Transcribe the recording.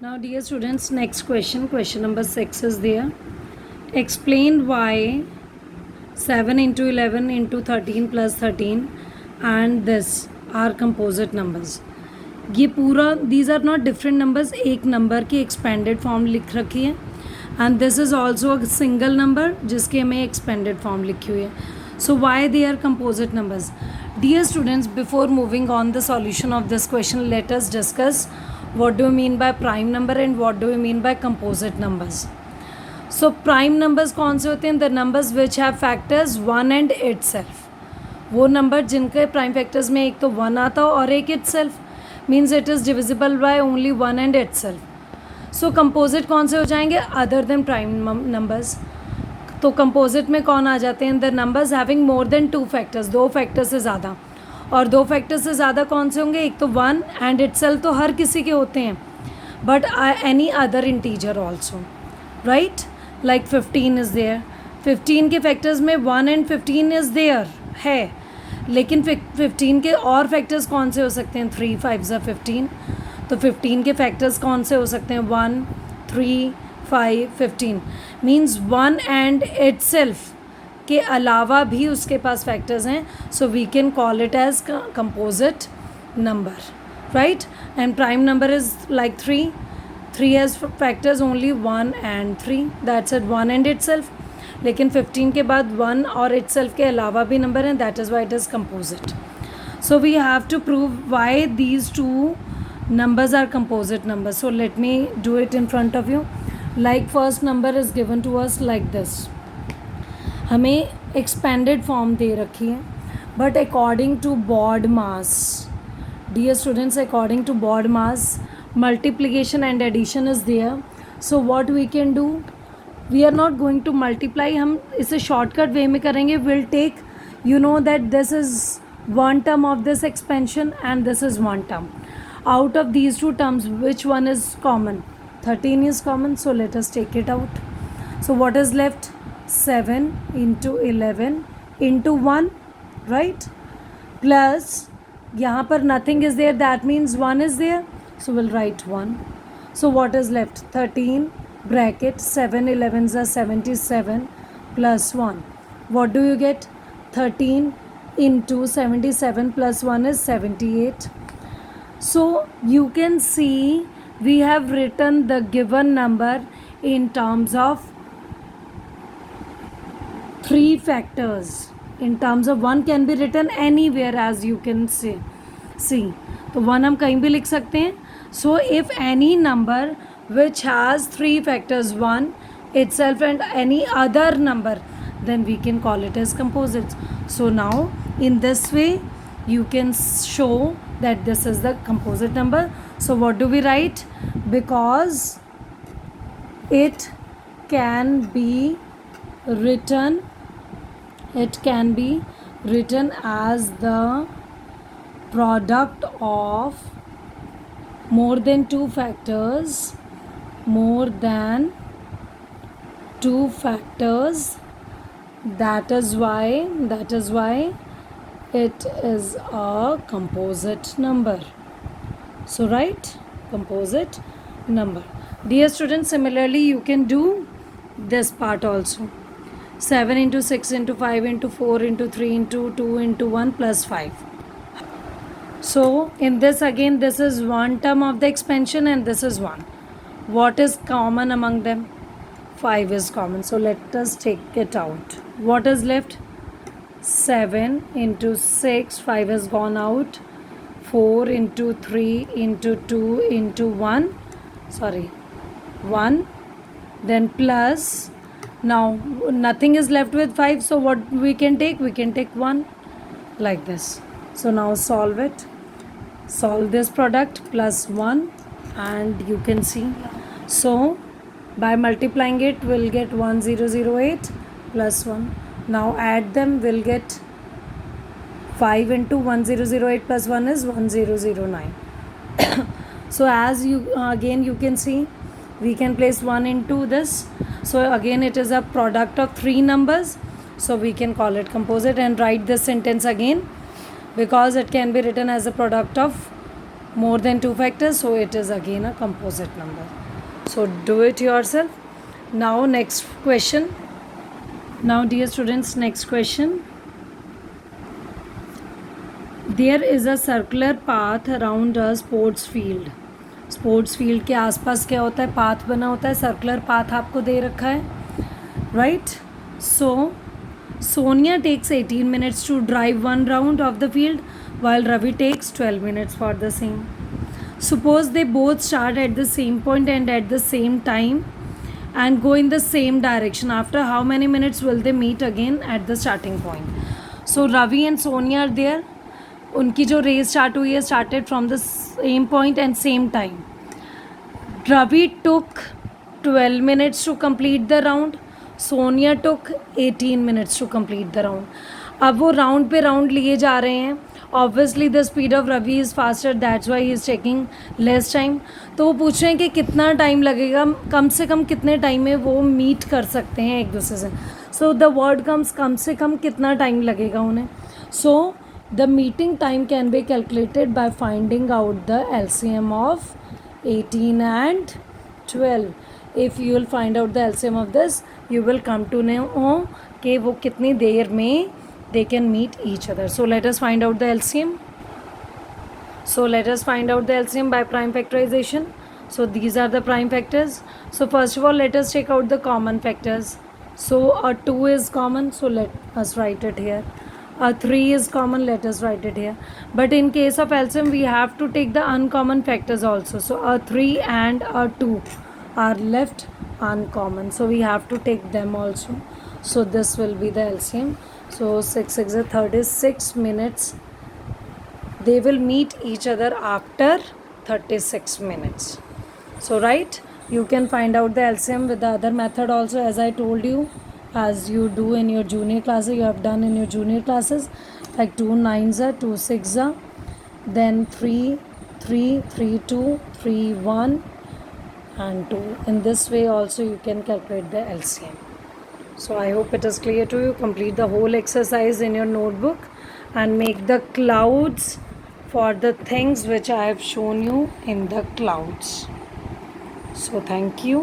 Now, dear students, next question number 6 is there. Explain why 7 into 11 into 13 plus 13 and this are composite numbers. ये पूरा these are not different numbers, एक number की expanded form लिख रखी है and this is also a single number जिसके में expanded form लिखी हुई है. So why they are composite numbers? Dear students, before moving on the solution of this question, let us discuss what do you mean by prime number and what do you mean by composite numbers. So prime numbers कौन से होते हैं? The numbers which have factors 1 and itself. वो number जिनके prime factors में एक तो 1 आता हो और एक itself means it is divisible by only 1 and itself. So composite कौन से हो जाएंगे? Other than prime numbers. तो कंपोजिट में कौन आ जाते हैं? The numbers having more than 2 factors, 2 factor से ज़्यादा. और 2 फैक्टर से ज़्यादा कौन से होंगे? एक तो 1 एंड इटसेल्फ तो हर किसी के होते हैं, but any other integer also, right? Like 15 is there. 15 के फैक्टर्स में 1 एंड 15 इज़ देयर है, लेकिन 15 के और फैक्टर्स कौन से हो सकते हैं? 3 5 ज़ा 15. तो 15 के फैक्टर्स कौन से हो सकते हैं? 1 3 5 15 मीन्स 1 एंड itself के अलावा भी उसके पास फैक्टर्स हैं. So we can call it as composite number, right? And prime number is like 3 has factors only 1 and 3, that's it, 1 and itself. लेकिन 15 के बाद 1 और itself के अलावा भी नंबर हैं, that is why it is composite. So we have to prove why these two numbers are composite numbers. So let me do it in front of you. Like first number is given to us like this. हमें expanded form दे रखी है, but according to Bod mass, dear students, according to Bod mass, multiplication and addition is there. So what we can do? We are not going to multiply. हम इसे shortcut way में करेंगे. We'll take, you know that this is one term of this expansion and this is one term. Out of these two terms, which one is common? 13 is common, so let us take it out. So what is left? 7 into 11 into 1, right? Plus यहाँ पर nothing is there, that means 1 is there, so we'll write 1. So what is left? 13 bracket 7 11s are 77 plus 1. What do you get? 13 into 77 plus 1 is 78. So you can see we have written the given number in terms of 3 factors. In terms of 1 can be written anywhere, as you can see. तो 1 हम कहीं भी लिख सकते हैं. So if any number which has 3 factors, 1 itself and any other number, then we can call it as composites. So now in this way you can show that this is the composite number. So what do we write? Because it can be written as the product of more than 2 factors, that is why it is a composite number. So write composite number. Dear students, similarly you can do this part also. 7 into 6 into 5 into 4 into 3 into 2 into 1 plus 5. So in this again, this is one term of the expansion and this is 1. What is common among them? 5 is common. So let us take it out. What is left? 7 into 6, 5 has gone out, 4 into 3 into 2 into 1, 1, then plus, now nothing is left with 5, so what we can take? We can take 1 like this. So now solve this product plus 1 and you can see. So by multiplying it we'll get 1008 plus 1. Now add them, we'll get 5 into 1008 plus 1 is 1009. So as you again you can see, we can place 1 into this. So again it is a product of 3 numbers, so we can call it composite. And write this sentence again, because it can be written as a product of more than 2 factors, so it is again a composite number. So do it yourself. Now next question. Now dear students, next question. There is a circular path around a sports field. Sports field के आसपास क्या होता है, path बना होता है, circular path आपको दे रखा है, right. So Sonia takes 18 minutes to drive one round of the field while Ravi takes 12 minutes for the same. Suppose they both start at the same point and at the same time and go in the same direction. After how many minutes will they meet again at the starting point? So Ravi and Sonia are there. उनकी जो race start हुई है started from the same point and same time. Ravi took 12 minutes to complete the round. Sonia took 18 minutes to complete the round. अब वो round पे round लिए जा रहे हैं. Obviously the speed of Ravi is faster, that's why he is taking less time. तो वो पूछ रहे हैं कि कितना टाइम लगेगा, कम से कम कितने टाइम में वो मीट कर सकते हैं एक दूसरे से. सो द वर्ड कम से कम कितना टाइम लगेगा उन्हें. So the meeting time can be calculated by finding out the LCM of 18 and 12. If you will find out the LCM of this, you will come to know कि वो कितनी देर में they can meet each other. So let us find out the LCM. So let us find out the LCM by prime factorization. So these are the prime factors. So first of all, let us take out the common factors. So a 2 is common, so let us write it here. A 3 is common, let us write it here. But in case of LCM, we have to take the uncommon factors also. So a 3 and a 2 are left uncommon, so we have to take them also. So this will be the LCM. So 6 6 is 36 minutes. They will meet each other after 36 minutes. So right, you can find out the LCM with the other method also, as I told you, as you do in your junior classes, you have done in your junior classes, like 2 9s are 2 6 are, then 3 3 3 2 3 1 and 2. In this way also you can calculate the LCM. So I hope it is clear to you. Complete the whole exercise in your notebook and make the clouds for the things which I have shown you in the clouds. So thank you.